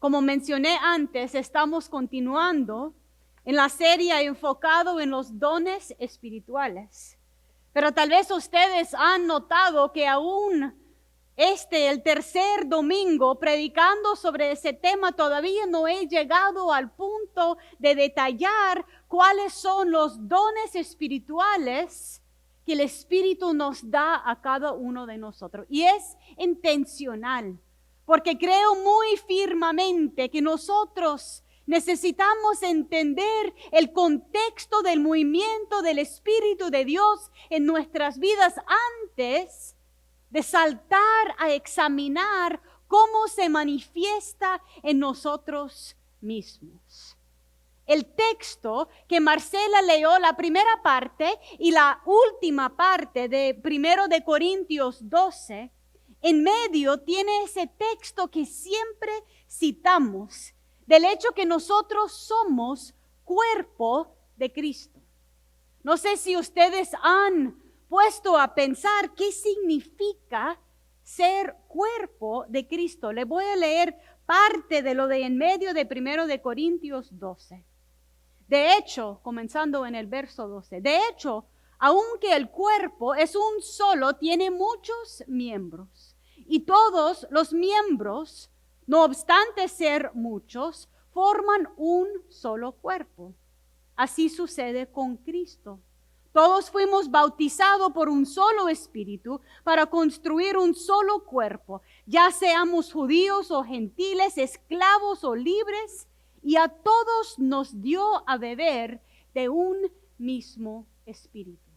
Como mencioné antes, estamos continuando en la serie enfocado en los dones espirituales. Pero tal vez ustedes han notado que aún el tercer domingo predicando sobre ese tema, todavía no he llegado al punto de detallar cuáles son los dones espirituales que el Espíritu nos da a cada uno de nosotros. Y es intencional, porque creo muy firmemente que nosotros necesitamos entender el contexto del movimiento del Espíritu de Dios en nuestras vidas antes de saltar a examinar cómo se manifiesta en nosotros mismos. El texto que Marcela leyó, la primera parte y la última parte de 1 de Corintios 12, en medio tiene ese texto que siempre citamos, del hecho que nosotros somos cuerpo de Cristo. No sé si ustedes han puesto a pensar qué significa ser cuerpo de Cristo. Le voy a leer parte de lo de en medio de 1 de Corintios 12. De hecho, comenzando en el verso 12, de hecho, aunque el cuerpo es un solo, tiene muchos miembros. Y todos los miembros, no obstante ser muchos, forman un solo cuerpo. Así sucede con Cristo. Todos fuimos bautizados por un solo espíritu para construir un solo cuerpo, ya seamos judíos o gentiles, esclavos o libres, y a todos nos dio a beber de un mismo espíritu.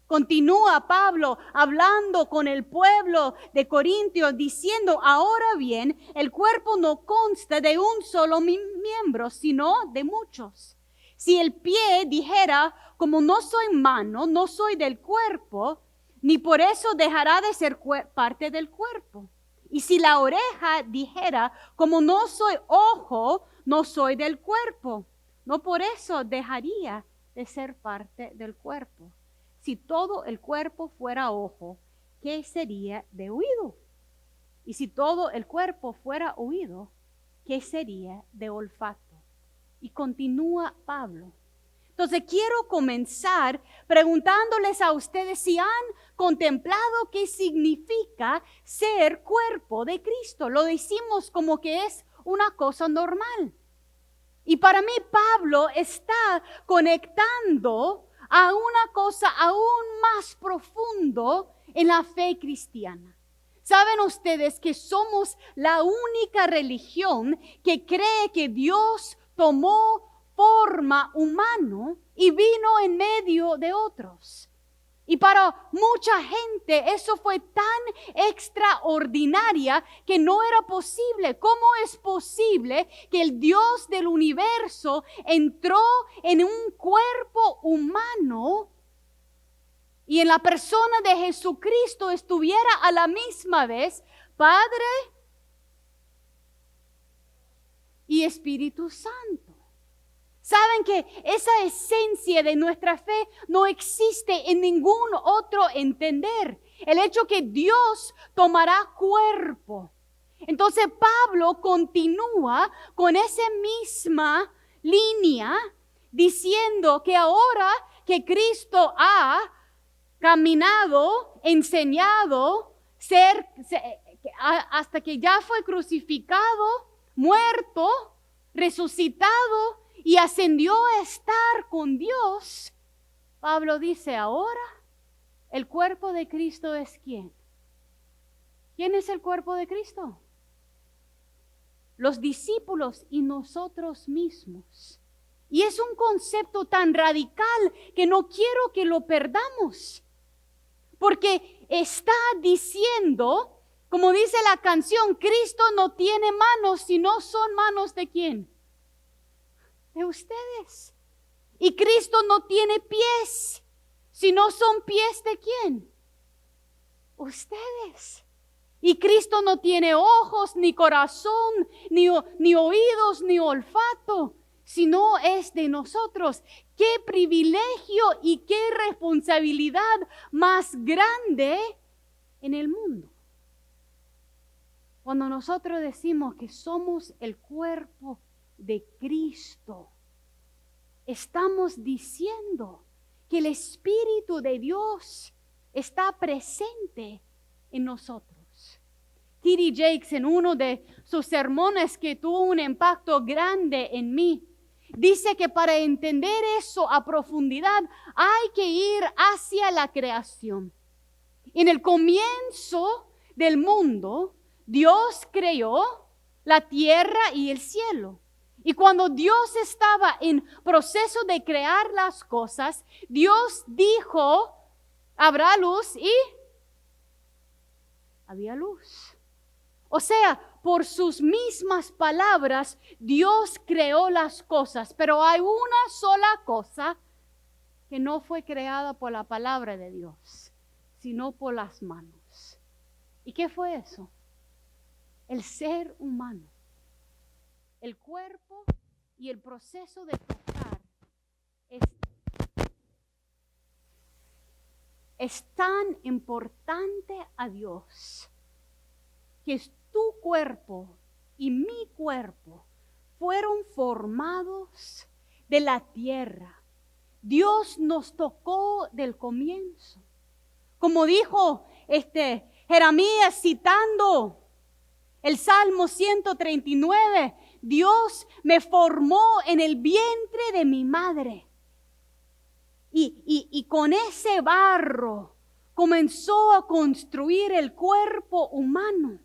Continúa Pablo hablando con el pueblo de Corintios diciendo, ahora bien, el cuerpo no consta de un solo miembro, sino de muchos. Si el pie dijera, como no soy mano, no soy del cuerpo, ni por eso dejará de ser parte del cuerpo. Y si la oreja dijera, como no soy ojo, no soy del cuerpo, no por eso dejaría de ser parte del cuerpo. Si todo el cuerpo fuera ojo, ¿qué sería de oído? Y si todo el cuerpo fuera oído, ¿qué sería de olfato? Y continúa Pablo. Entonces quiero comenzar preguntándoles a ustedes si han contemplado qué significa ser cuerpo de Cristo. Lo decimos como que es una cosa normal. Y para mí Pablo está conectando a una cosa aún más profundo en la fe cristiana. ¿Saben ustedes que somos la única religión que cree que Dios tomó forma humana y vino en medio de otros? Y para mucha gente eso fue tan extraordinaria que no era posible. ¿Cómo es posible que el Dios del universo entró en un cuerpo humano y en la persona de Jesucristo estuviera a la misma vez Padre y Espíritu Santo? Saben que esa esencia de nuestra fe no existe en ningún otro entender. El hecho que Dios tomará cuerpo. Entonces Pablo continúa con esa misma línea diciendo que ahora que Cristo ha caminado, enseñado, hasta que ya fue crucificado, muerto, resucitado, y ascendió a estar con Dios, Pablo dice, ahora el cuerpo de Cristo es ¿quién? ¿Quién es el cuerpo de Cristo? Los discípulos y nosotros mismos. Y es un concepto tan radical que no quiero que lo perdamos. Porque está diciendo, como dice la canción, Cristo no tiene manos, sino son manos ¿de quién? De ustedes. Y Cristo no tiene pies, si no son pies ¿de quién? Ustedes. Y Cristo no tiene ojos, ni corazón, ni oídos, ni olfato, sino es de nosotros. ¡Qué privilegio y qué responsabilidad más grande en el mundo! Cuando nosotros decimos que somos el cuerpo de Cristo, estamos diciendo que el Espíritu de Dios está presente en nosotros. T.D. Jakes, en uno de sus sermones que tuvo un impacto grande en mí, dice que para entender eso a profundidad hay que ir hacia la creación. En el comienzo del mundo, Dios creó la tierra y el cielo. Y cuando Dios estaba en proceso de crear las cosas, Dios dijo, habrá luz, y había luz. O sea, por sus mismas palabras, Dios creó las cosas, pero hay una sola cosa que no fue creada por la palabra de Dios, sino por las manos. ¿Y qué fue eso? El ser humano. El cuerpo y el proceso de tocar es tan importante a Dios que tu cuerpo y mi cuerpo fueron formados de la tierra. Dios nos tocó del comienzo. Como dijo Jeremías citando el Salmo 139, Dios me formó en el vientre de mi madre. Y con ese barro comenzó a construir el cuerpo humano.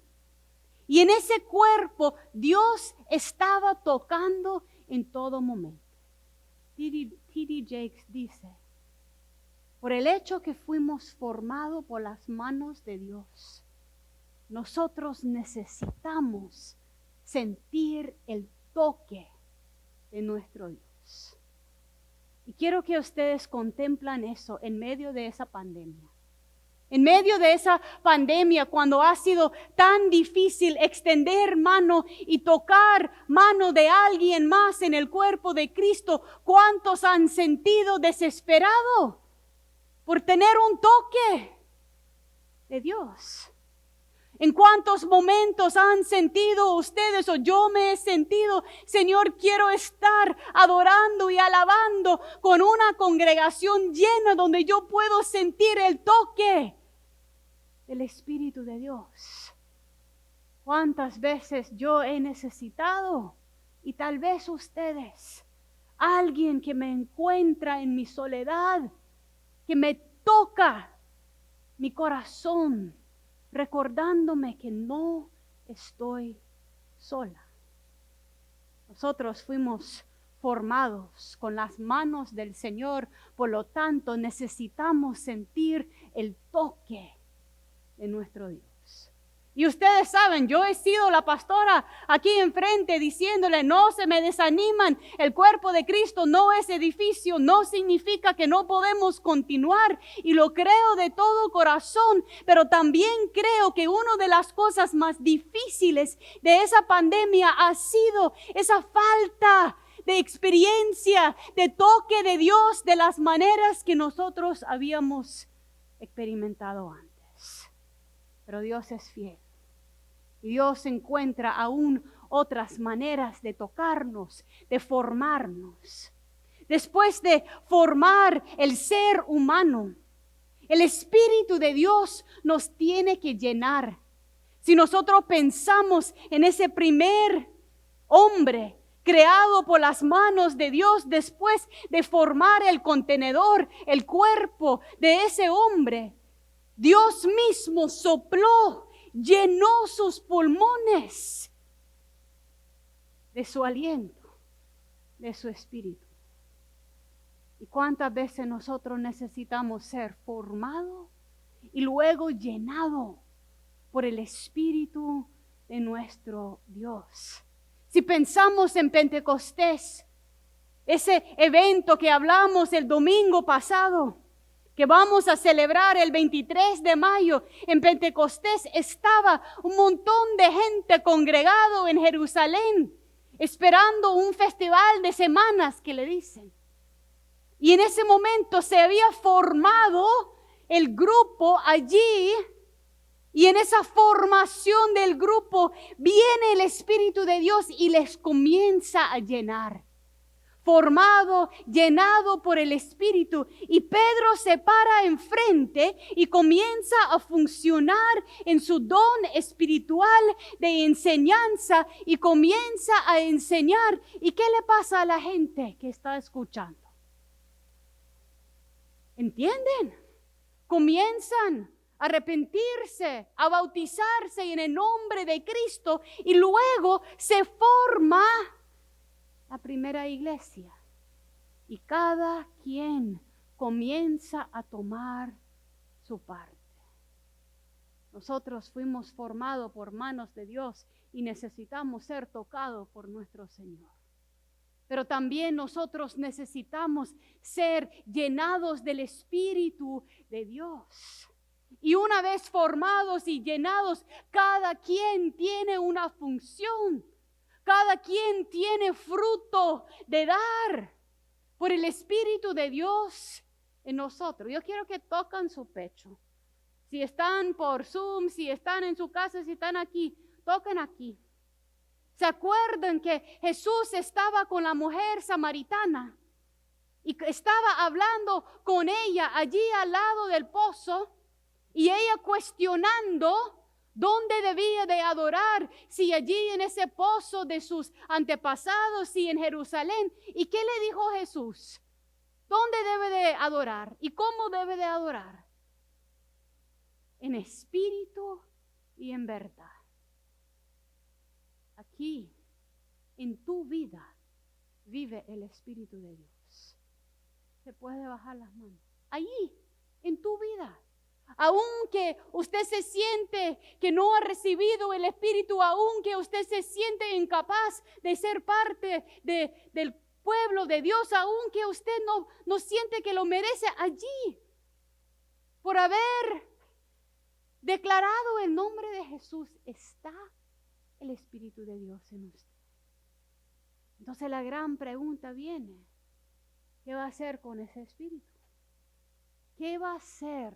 Y en ese cuerpo Dios estaba tocando en todo momento. T.D. Jakes dice, por el hecho que fuimos formados por las manos de Dios, nosotros necesitamos sentir el toque de nuestro Dios. Y quiero que ustedes contemplan eso en medio de esa pandemia. En medio de esa pandemia, cuando ha sido tan difícil extender mano y tocar mano de alguien más en el cuerpo de Cristo, ¿cuántos han sentido desesperado por tener un toque de Dios? ¿En cuántos momentos han sentido ustedes o yo me he sentido, Señor, quiero estar adorando y alabando con una congregación llena donde yo puedo sentir el toque del Espíritu de Dios? ¿Cuántas veces yo he necesitado, y tal vez ustedes, alguien que me encuentra en mi soledad, que me toca mi corazón, recordándome que no estoy sola? Nosotros fuimos formados con las manos del Señor, por lo tanto necesitamos sentir el toque de nuestro Dios. Y ustedes saben, yo he sido la pastora aquí enfrente diciéndole, no se me desaniman, el cuerpo de Cristo no es edificio, no significa que no podemos continuar, y lo creo de todo corazón, pero también creo que una de las cosas más difíciles de esa pandemia ha sido esa falta de experiencia, de toque de Dios de las maneras que nosotros habíamos experimentado antes. Pero Dios es fiel. Y Dios encuentra aún otras maneras de tocarnos, de formarnos. Después de formar el ser humano, el Espíritu de Dios nos tiene que llenar. Si nosotros pensamos en ese primer hombre creado por las manos de Dios, después de formar el contenedor, el cuerpo de ese hombre, Dios mismo sopló, llenó sus pulmones de su aliento, de su espíritu. ¿Y cuántas veces nosotros necesitamos ser formados y luego llenados por el Espíritu de nuestro Dios? Si pensamos en Pentecostés, ese evento que hablamos el domingo pasado, que vamos a celebrar el 23 de mayo, en Pentecostés estaba un montón de gente congregado en Jerusalén, esperando un festival de semanas que le dicen. Y en ese momento se había formado el grupo allí Y en esa formación del grupo viene el Espíritu de Dios y les comienza a llenar. Formado, llenado por el Espíritu. Y Pedro se para enfrente y comienza a funcionar en su don espiritual de enseñanza y comienza a enseñar. ¿Y qué le pasa a la gente que está escuchando? ¿Entienden? Comienzan a arrepentirse, a bautizarse en el nombre de Cristo y luego se forma la primera iglesia y cada quien comienza a tomar su parte. Nosotros fuimos formados por manos de Dios y necesitamos ser tocados por nuestro Señor. Pero también nosotros necesitamos ser llenados del Espíritu de Dios. Y una vez formados y llenados, cada quien tiene una función. Cada quien tiene fruto de dar por el Espíritu de Dios en nosotros. Yo quiero que toquen su pecho. Si están por Zoom, si están en su casa, si están aquí, toquen aquí. ¿Se acuerdan que Jesús estaba con la mujer samaritana? Y estaba hablando con ella allí al lado del pozo. Y ella cuestionando dónde debía de adorar, si allí en ese pozo de sus antepasados, si en Jerusalén. ¿Y qué le dijo Jesús? ¿Dónde debe de adorar? ¿Y cómo debe de adorar? En espíritu y en verdad. Aquí, en tu vida, vive el Espíritu de Dios. Se puede bajar las manos. Allí, en tu vida. Aunque usted se siente que no ha recibido el Espíritu, aunque usted se siente incapaz de ser parte del pueblo de Dios, aunque usted no siente que lo merece, allí, por haber declarado el nombre de Jesús, está el Espíritu de Dios en usted. Entonces la gran pregunta viene, ¿qué va a hacer con ese Espíritu? ¿Qué va a hacer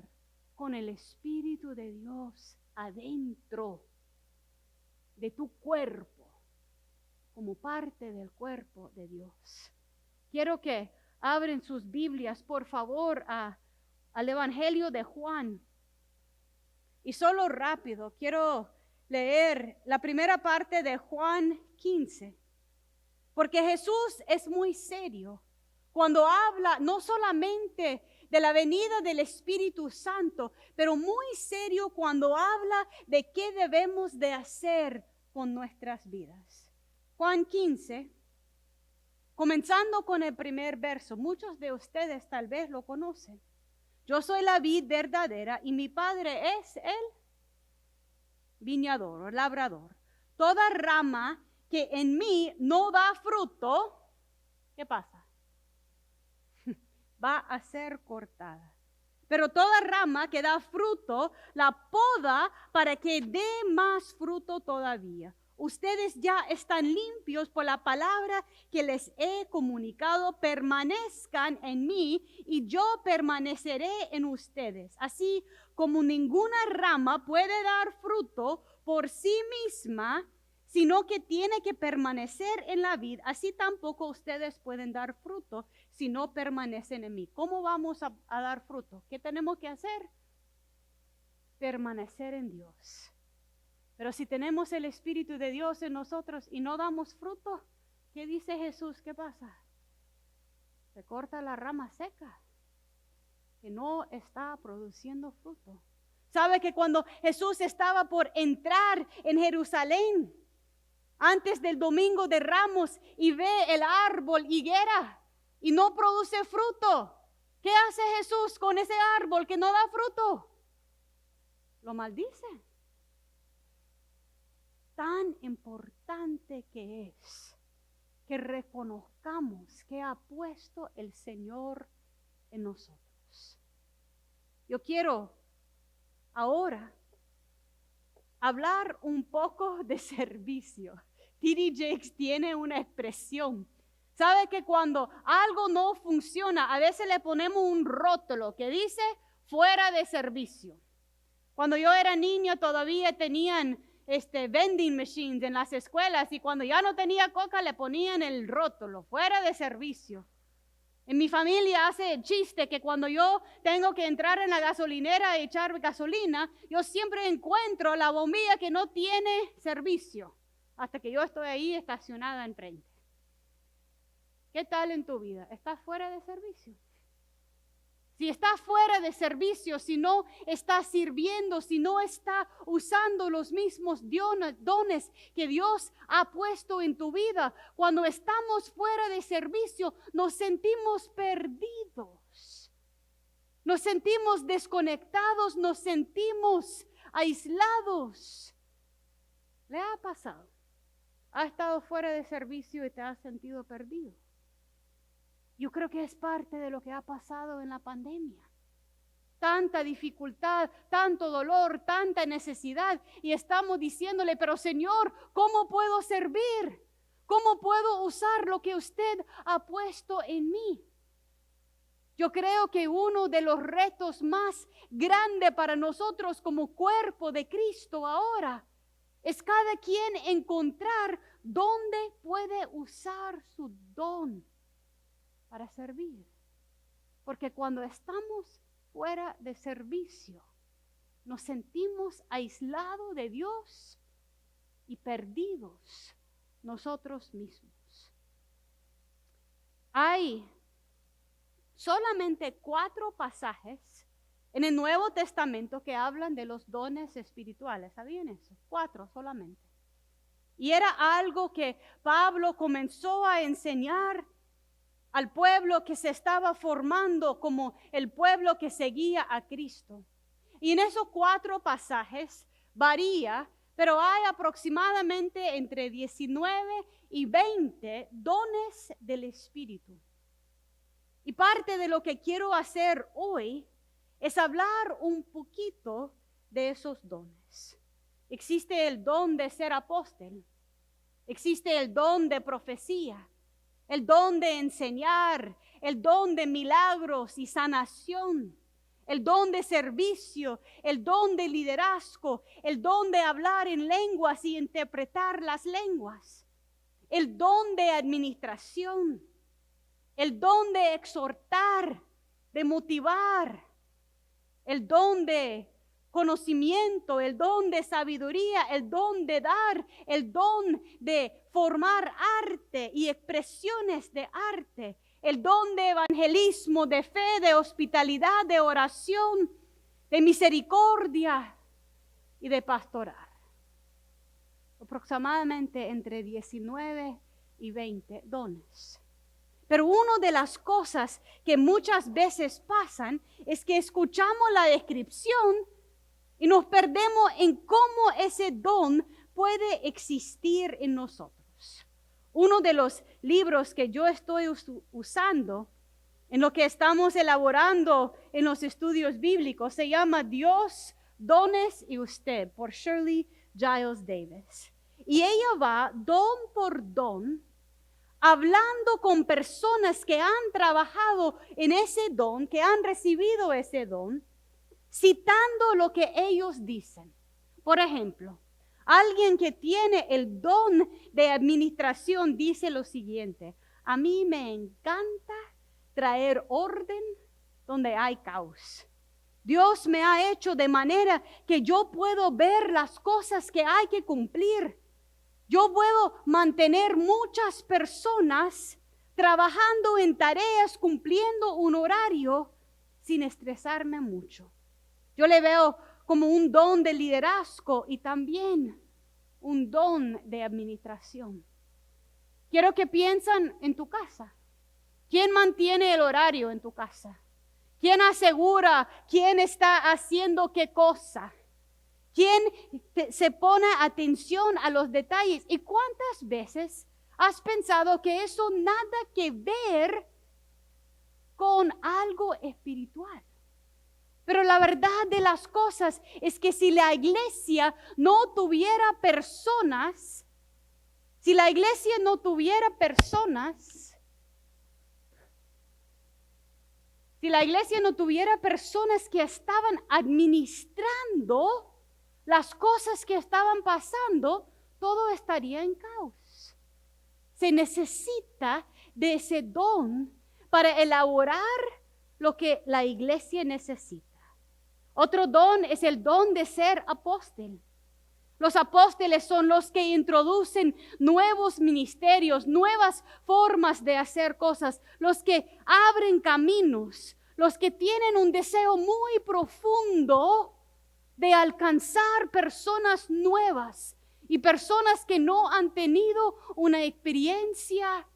con el Espíritu de Dios adentro de tu cuerpo, como parte del cuerpo de Dios? Quiero que abren sus Biblias, por favor, al Evangelio de Juan. Y solo rápido, quiero leer la primera parte de Juan 15. Porque Jesús es muy serio cuando habla no solamente de la venida del Espíritu Santo, pero muy serio cuando habla de qué debemos de hacer con nuestras vidas. Juan 15, comenzando con el primer verso. Muchos de ustedes tal vez lo conocen. Yo soy la vid verdadera y mi Padre es el viñador o labrador. Toda rama que en mí no da fruto, ¿qué pasa? Va a ser cortada. Pero toda rama que da fruto, la poda para que dé más fruto todavía. Ustedes ya están limpios por la palabra que les he comunicado. Permanezcan en mí y yo permaneceré en ustedes. Así como ninguna rama puede dar fruto por sí misma, sino que tiene que permanecer en la vid, así tampoco ustedes pueden dar fruto si no permanecen en mí. ¿Cómo vamos a dar fruto? ¿Qué tenemos que hacer? Permanecer en Dios. Pero si tenemos el Espíritu de Dios en nosotros y no damos fruto, ¿qué dice Jesús? ¿Qué pasa? Se corta la rama seca, que no está produciendo fruto. ¿Sabe que cuando Jesús estaba por entrar en Jerusalén, antes del domingo de Ramos, y ve el árbol higuera y no produce fruto, ¿qué hace Jesús con ese árbol que no da fruto? Lo maldice. Tan importante que es que reconozcamos que ha puesto el Señor en nosotros. Yo quiero ahora hablar un poco de servicio. T.D. Jakes tiene una expresión. ¿Sabe que cuando algo no funciona, a veces le ponemos un rótulo que dice fuera de servicio? Cuando yo era niña todavía tenían vending machines en las escuelas y cuando ya no tenía coca le ponían el rótulo, fuera de servicio. En mi familia hace chiste que cuando yo tengo que entrar en la gasolinera y echar gasolina, yo siempre encuentro la bombilla que no tiene servicio, hasta que yo estoy ahí estacionada enfrente. ¿Qué tal en tu vida? ¿Estás fuera de servicio? Si está fuera de servicio, si no está sirviendo, si no está usando los mismos dones que Dios ha puesto en tu vida, cuando estamos fuera de servicio, nos sentimos perdidos. Nos sentimos desconectados, nos sentimos aislados. ¿Le ha pasado? ¿Ha estado fuera de servicio y te has sentido perdido? Yo creo que es parte de lo que ha pasado en la pandemia. Tanta dificultad, tanto dolor, tanta necesidad. Y estamos diciéndole, pero Señor, ¿cómo puedo servir? ¿Cómo puedo usar lo que usted ha puesto en mí? Yo creo que uno de los retos más grandes para nosotros como cuerpo de Cristo ahora es cada quien encontrar dónde puede usar su don para servir. Porque cuando estamos fuera de servicio, nos sentimos aislados de Dios y perdidos nosotros mismos. Hay solamente 4 pasajes en el Nuevo Testamento que hablan de los dones espirituales. ¿Sabían eso? 4 solamente. Y era algo que Pablo comenzó a enseñar al pueblo que se estaba formando como el pueblo que seguía a Cristo. Y en esos 4 pasajes varía, pero hay aproximadamente entre 19 y 20 dones del Espíritu. Y parte de lo que quiero hacer hoy es hablar un poquito de esos dones. Existe el don de ser apóstol, existe el don de profecía, el don de enseñar, el don de milagros y sanación, el don de servicio, el don de liderazgo, el don de hablar en lenguas y interpretar las lenguas, el don de administración, el don de exhortar, de motivar, el don de conocimiento, el don de sabiduría, el don de dar, el don de formar arte y expresiones de arte, el don de evangelismo, de fe, de hospitalidad, de oración, de misericordia y de pastoral. Aproximadamente entre 19 y 20 dones. Pero una de las cosas que muchas veces pasan es que escuchamos la descripción y nos perdemos en cómo ese don puede existir en nosotros. Uno de los libros que yo estoy usando en lo que estamos elaborando en los estudios bíblicos se llama Dios, Dones y Usted, por Shirley Giles Davis. Y ella va don por don, hablando con personas que han trabajado en ese don, que han recibido ese don, citando lo que ellos dicen. Por ejemplo, alguien que tiene el don de administración dice lo siguiente: a mí me encanta traer orden donde hay caos. Dios me ha hecho de manera que yo puedo ver las cosas que hay que cumplir. Yo puedo mantener muchas personas trabajando en tareas, cumpliendo un horario sin estresarme mucho. Yo le veo como un don de liderazgo y también un don de administración. Quiero que piensen en tu casa. ¿Quién mantiene el horario en tu casa? ¿Quién asegura quién está haciendo qué cosa? ¿Quién se pone atención a los detalles? ¿Y cuántas veces has pensado que eso nada que ver con algo espiritual? Pero la verdad de las cosas es que si la iglesia no tuviera personas, si la iglesia si la iglesia no tuviera personas que estaban administrando las cosas que estaban pasando, todo estaría en caos. Se necesita de ese don para elaborar lo que la iglesia necesita. Otro don es el don de ser apóstol. Los apóstoles son los que introducen nuevos ministerios, nuevas formas de hacer cosas, los que abren caminos, los que tienen un deseo muy profundo de alcanzar personas nuevas y personas que no han tenido una experiencia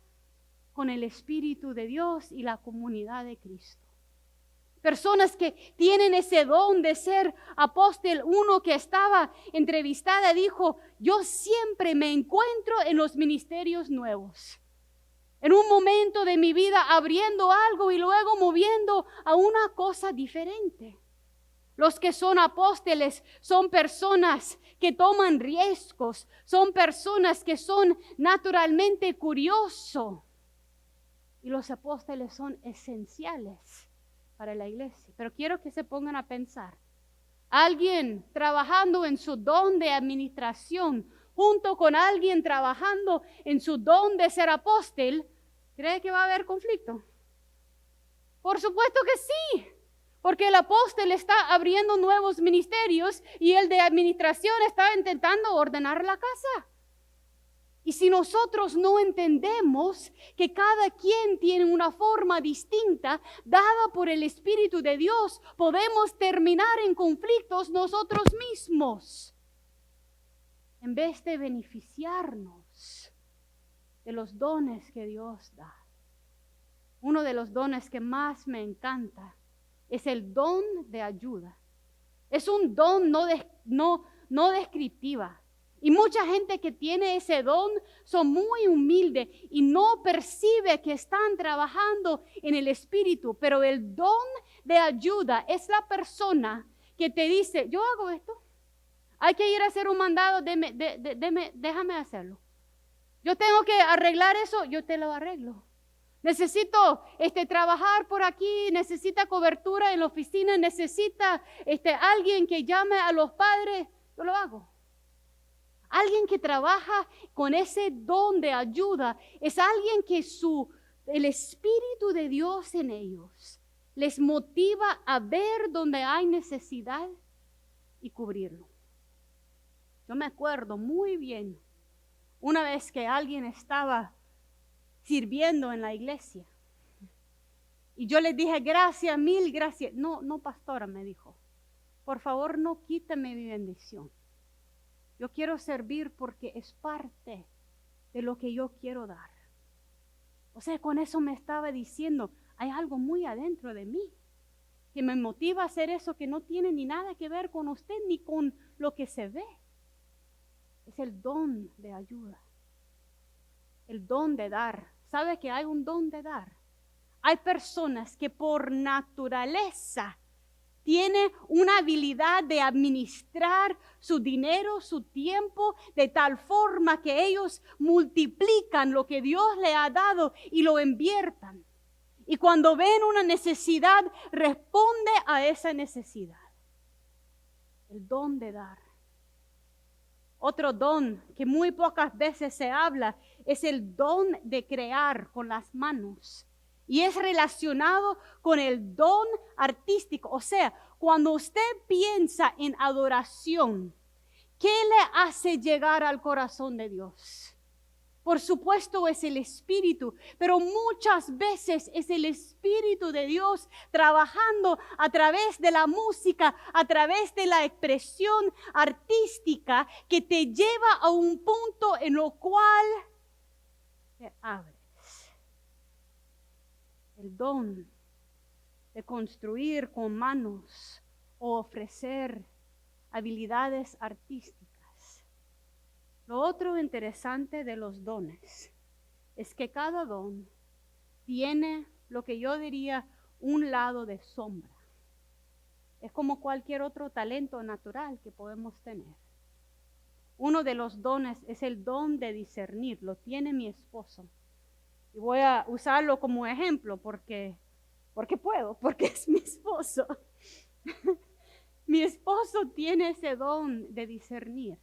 con el Espíritu de Dios y la comunidad de Cristo. Personas que tienen ese don de ser apóstol. Uno que estaba entrevistada dijo, yo siempre me encuentro en los ministerios nuevos. En un momento de mi vida abriendo algo y luego moviendo a una cosa diferente. Los que son apóstoles son personas que toman riesgos, son personas que son naturalmente curiosos. Y los apóstoles son esenciales para la iglesia. Pero quiero que se pongan a pensar. Alguien trabajando en su don de administración, junto con alguien trabajando en su don de ser apóstol, ¿cree que va a haber conflicto? Por supuesto que sí, porque el apóstol está abriendo nuevos ministerios y el de administración está intentando ordenar la casa. Y si nosotros no entendemos que cada quien tiene una forma distinta dada por el Espíritu de Dios, podemos terminar en conflictos nosotros mismos, en vez de beneficiarnos de los dones que Dios da. Uno de los dones que más me encanta es el don de ayuda. Es un don no descriptiva. Y mucha gente que tiene ese don son muy humildes y no percibe que están trabajando en el Espíritu. Pero el don de ayuda es la persona que te dice, yo hago esto. Hay que ir a hacer un mandado, déjame hacerlo. Yo tengo que arreglar eso, yo te lo arreglo. Necesito trabajar por aquí, necesita cobertura en la oficina, necesita alguien que llame a los padres, yo lo hago. Alguien que trabaja con ese don de ayuda es alguien que el Espíritu de Dios en ellos les motiva a ver donde hay necesidad y cubrirlo. Yo me acuerdo muy bien una vez que alguien estaba sirviendo en la iglesia y yo le dije, gracias, mil gracias. No, pastora, me dijo, por favor no quítame mi bendición. Yo quiero servir porque es parte de lo que yo quiero dar. O sea, con eso me estaba diciendo, hay algo muy adentro de mí que me motiva a hacer eso que no tiene ni nada que ver con usted ni con lo que se ve. Es el don de ayuda. El don de dar. ¿Sabe que hay un don de dar? Hay personas que por naturaleza tiene una habilidad de administrar su dinero, su tiempo, de tal forma que ellos multiplican lo que Dios le ha dado y lo inviertan. Y cuando ven una necesidad, responde a esa necesidad. El don de dar. Otro don que muy pocas veces se habla es el don de crear con las manos. Y es relacionado con el don artístico. O sea, cuando usted piensa en adoración, ¿qué le hace llegar al corazón de Dios? Por supuesto es el Espíritu, pero muchas veces es el Espíritu de Dios trabajando a través de la música, a través de la expresión artística que te lleva a un punto en lo cual te abres. El don de construir con manos o ofrecer habilidades artísticas. Lo otro interesante de los dones es que cada don tiene lo que yo diría un lado de sombra. Es como cualquier otro talento natural que podemos tener. Uno de los dones es el don de discernir, lo tiene mi esposo. Y voy a usarlo como ejemplo porque porque puedo, porque es mi esposo. Mi esposo tiene ese don de discernir.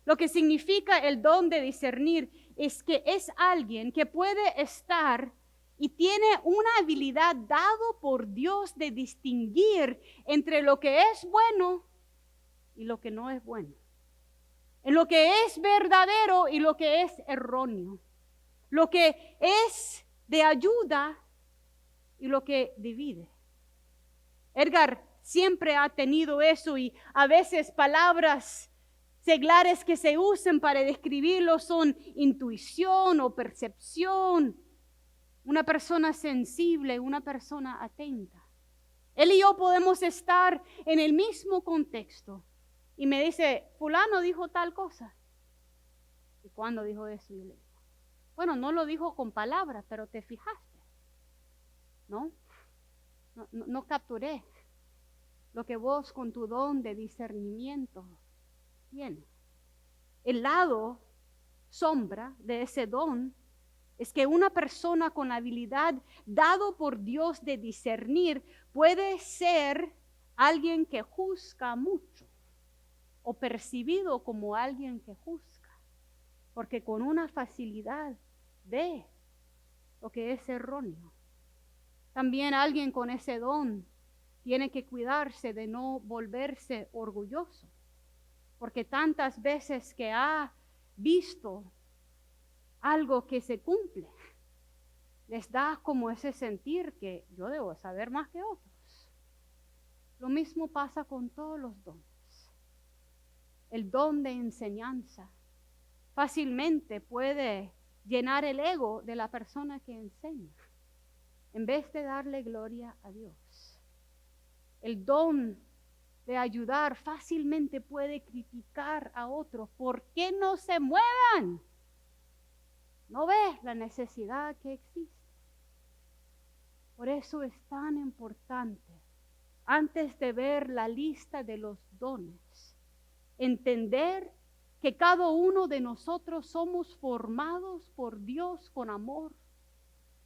Lo que significa el don de discernir es que es alguien que puede estar y tiene una habilidad dado por Dios de distinguir entre lo que es bueno y lo que no es bueno. En lo que es verdadero y lo que es erróneo. Lo que es de ayuda y lo que divide. Edgar siempre ha tenido eso y a veces palabras seglares que se usan para describirlo son intuición o percepción. Una persona sensible, una persona atenta. Él y yo podemos estar en el mismo contexto y me dice, fulano dijo tal cosa. ¿Y cuándo dijo eso? Y yo le digo, bueno, no lo dijo con palabras, pero te fijaste. No capturé lo que vos con tu don de discernimiento tienes. El lado sombra de ese don es que una persona con habilidad dado por Dios de discernir puede ser alguien que juzga mucho o percibido como alguien que juzga, porque con una facilidad ve lo que es erróneo. También alguien con ese don tiene que cuidarse de no volverse orgulloso, porque tantas veces que ha visto algo que se cumple, les da como ese sentir que yo debo saber más que otros. Lo mismo pasa con todos los dones. El don de enseñanza fácilmente puede llenar el ego de la persona que enseña, en vez de darle gloria a Dios. El don de ayudar fácilmente puede criticar a otros. ¿Por qué no se muevan? ¿No ves la necesidad que existe? Por eso es tan importante, antes de ver la lista de los dones, entender que cada uno de nosotros somos formados por Dios con amor.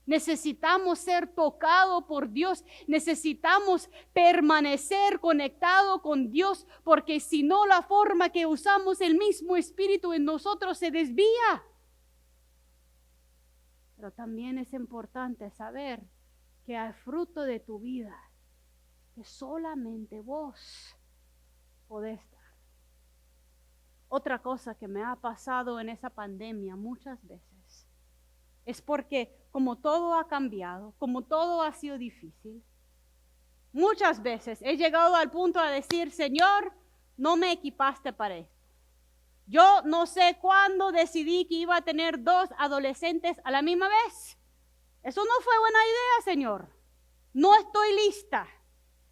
Necesitamos ser tocados por Dios, necesitamos permanecer conectados con Dios, porque si no, la forma que usamos el mismo Espíritu en nosotros se desvía. Pero también es importante saber que hay fruto de tu vida que solamente vos podés dar. Otra cosa que me ha pasado en esa pandemia muchas veces es porque como todo ha cambiado, como todo ha sido difícil, muchas veces he llegado al punto de decir, Señor, no me equipaste para esto. Yo no sé cuándo decidí que iba a tener 2 adolescentes a la misma vez. Eso no fue buena idea, Señor. No estoy lista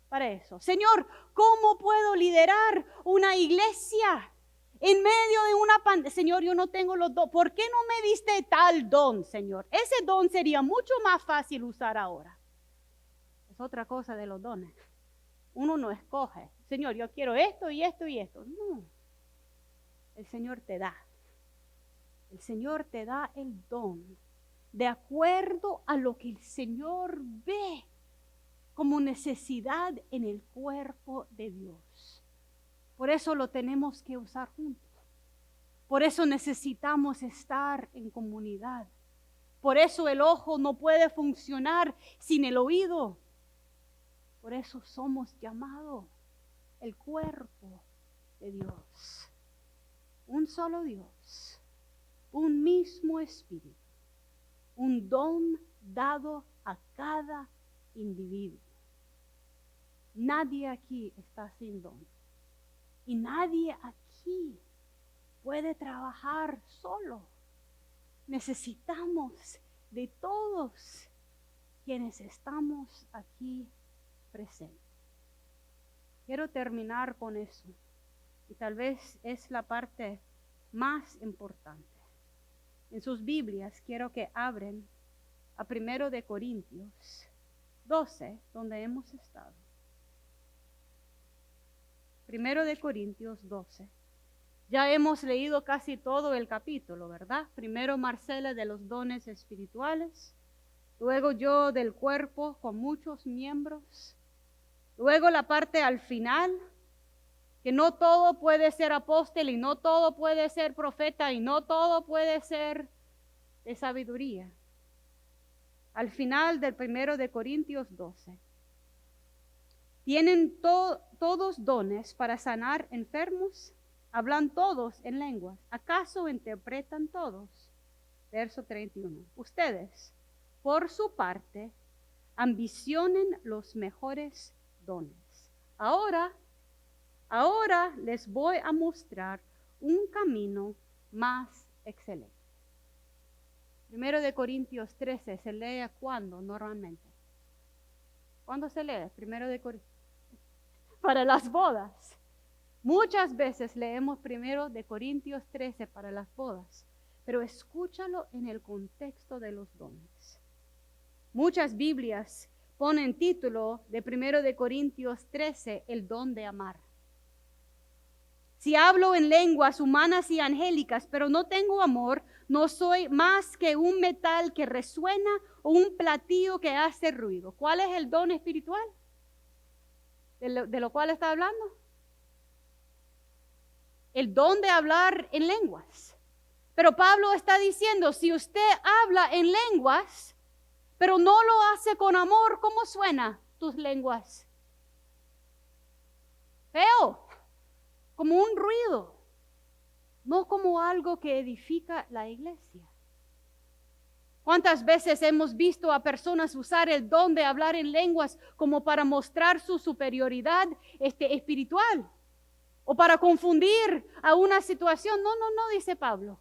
para eso. Señor, ¿cómo puedo liderar una iglesia en medio de una pandemia? Señor, yo no tengo los dones. ¿Por qué no me diste tal don, Señor? Ese don sería mucho más fácil usar ahora. Es otra cosa de los dones. Uno no escoge. Señor, yo quiero esto y esto y esto. No. El Señor te da. El Señor te da el don de acuerdo a lo que el Señor ve como necesidad en el cuerpo de Dios. Por eso lo tenemos que usar juntos. Por eso necesitamos estar en comunidad. Por eso el ojo no puede funcionar sin el oído. Por eso somos llamados el cuerpo de Dios. Un solo Dios, un mismo Espíritu, un don dado a cada individuo. Nadie aquí está sin don. Y nadie aquí puede trabajar solo. Necesitamos de todos quienes estamos aquí presentes. Quiero terminar con eso. Y tal vez es la parte más importante. En sus Biblias quiero que abren a 1 de Corintios 12, donde hemos estado. 1 de Corintios 12. Ya hemos leído casi todo el capítulo, ¿verdad? Primero Marcela de los dones espirituales. luego yo del cuerpo con muchos miembros, luego la parte al final, que no todo puede ser apóstol y no todo puede ser profeta y no todo puede ser de sabiduría. Al final del 1 de Corintios 12. Tienen todos dones para sanar enfermos, hablan todos en lenguas. ¿Acaso interpretan todos? Verso 31. Ustedes, por su parte, ambicionen los mejores dones. Ahora les voy a mostrar un camino más excelente. 1 de Corintios 13 se lee ¿cuándo normalmente? ¿Cuándo se lee? 1 de Corintios. Para las bodas. Muchas veces leemos 1 de Corintios 13 para las bodas, pero escúchalo en el contexto de los dones. Muchas Biblias ponen título de 1 de Corintios 13, el don de amar. Si hablo en lenguas humanas y angélicas, pero no tengo amor, no soy más que un metal que resuena o un platillo que hace ruido. ¿Cuál es el don espiritual? ¿De lo cual está hablando? El don de hablar en lenguas. Pero Pablo está diciendo, si usted habla en lenguas, pero no lo hace con amor, ¿cómo suena tus lenguas? Feo, como un ruido, no como algo que edifica la iglesia. ¿Cuántas veces hemos visto a personas usar el don de hablar en lenguas como para mostrar su superioridad espiritual? O para confundir a una situación. No, dice Pablo.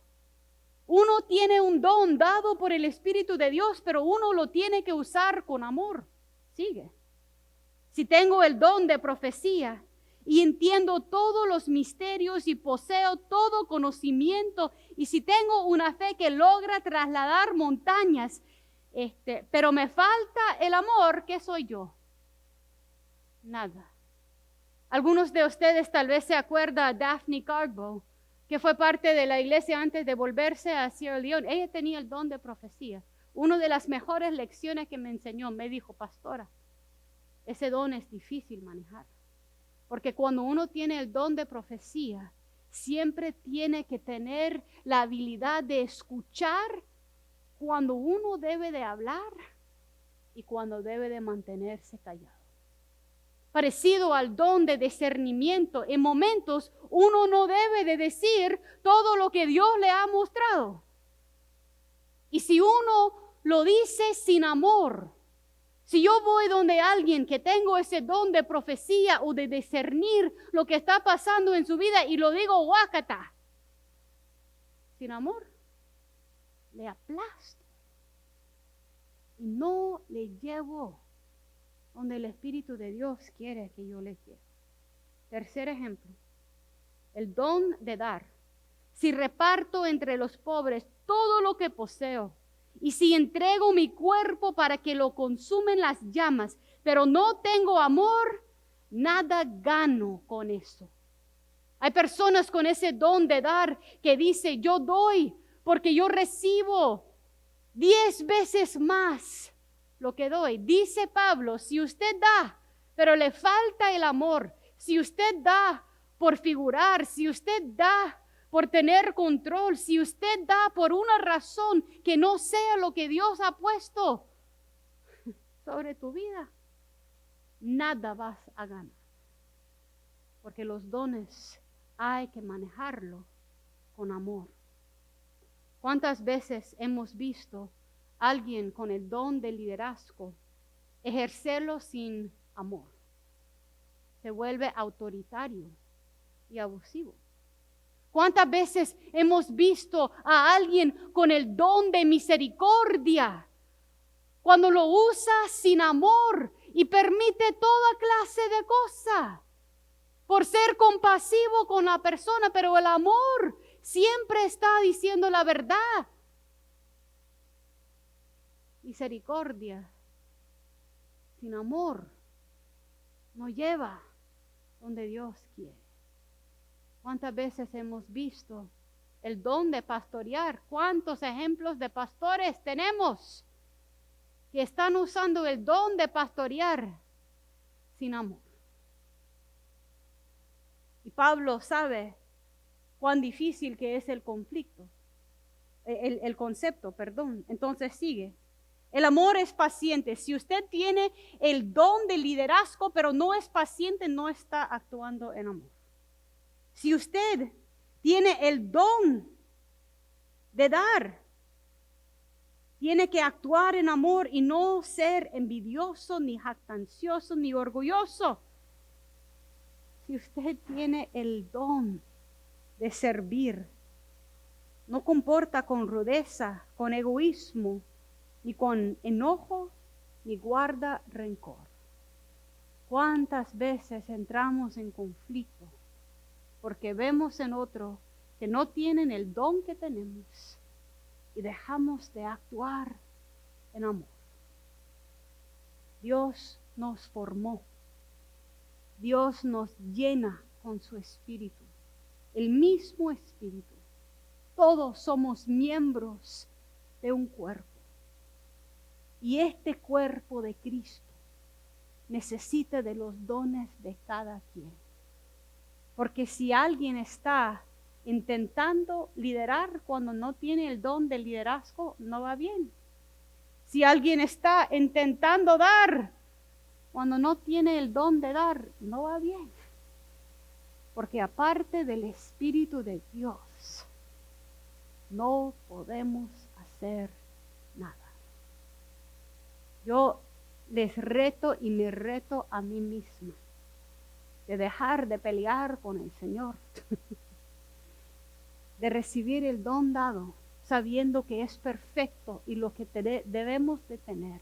Uno tiene un don dado por el Espíritu de Dios, pero uno lo tiene que usar con amor. Sigue. Si tengo el don de profecía y entiendo todos los misterios y poseo todo conocimiento, y si tengo una fe que logra trasladar montañas, pero me falta el amor, ¿qué soy yo? Nada. Algunos de ustedes tal vez se acuerdan de Daphne Cardwell, que fue parte de la iglesia antes de volverse a Sierra Leone. Ella tenía el don de profecía. Una de las mejores lecciones que me enseñó, me dijo, pastora, ese don es difícil manejar. Porque cuando uno tiene el don de profecía, siempre tiene que tener la habilidad de escuchar cuando uno debe de hablar y cuando debe de mantenerse callado. Parecido al don de discernimiento, en momentos uno no debe de decir todo lo que Dios le ha mostrado. Y si uno lo dice sin amor, si yo voy donde alguien que tengo ese don de profecía o de discernir lo que está pasando en su vida y lo digo guácata, sin amor, le aplasto y no le llevo donde el Espíritu de Dios quiere que yo le lleve. Tercer ejemplo, el don de dar. Si reparto entre los pobres todo lo que poseo, y si entrego mi cuerpo para que lo consumen las llamas, pero no tengo amor, nada gano con eso. Hay personas con ese don de dar que dice, yo doy porque yo recibo 10 veces más lo que doy. Dice Pablo, si usted da, pero le falta el amor, si usted da por figurar, si usted da por tener control, si usted da por una razón que no sea lo que Dios ha puesto sobre tu vida, nada vas a ganar. Porque los dones hay que manejarlo con amor. ¿Cuántas veces hemos visto a alguien con el don de liderazgo ejercerlo sin amor? Se vuelve autoritario y abusivo. ¿Cuántas veces hemos visto a alguien con el don de misericordia cuando lo usa sin amor y permite toda clase de cosas por ser compasivo con la persona, pero el amor siempre está diciendo la verdad? Misericordia sin amor no lleva donde Dios quiere. ¿Cuántas veces hemos visto el don de pastorear? ¿Cuántos ejemplos de pastores tenemos que están usando el don de pastorear sin amor. Y Pablo sabe cuán difícil que es el conflicto, el concepto, perdón. Entonces sigue. El amor es paciente. Si usted tiene el don de liderazgo, pero no es paciente, no está actuando en amor. Si usted tiene el don de dar, tiene que actuar en amor y no ser envidioso, ni jactancioso, ni orgulloso. Si usted tiene el don de servir, no comporta con rudeza, con egoísmo, ni con enojo, ni guarda rencor. ¿Cuántas veces entramos en conflicto porque vemos en otro que no tienen el don que tenemos y dejamos de actuar en amor? Dios nos formó. Dios nos llena con su espíritu, el mismo espíritu. Todos somos miembros de un cuerpo. Y este cuerpo de Cristo necesita de los dones de cada quien. Porque si alguien está intentando liderar cuando no tiene el don del liderazgo, no va bien. Si alguien está intentando dar cuando no tiene el don de dar, no va bien. Porque aparte del Espíritu de Dios, no podemos hacer nada. Yo les reto y me reto a mí misma de dejar de pelear con el Señor, de recibir el don dado, sabiendo que es perfecto y lo que debemos de tener,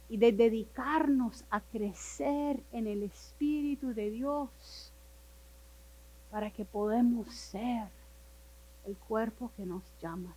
y de dedicarnos a crecer en el Espíritu de Dios para que podamos ser el cuerpo que nos llama.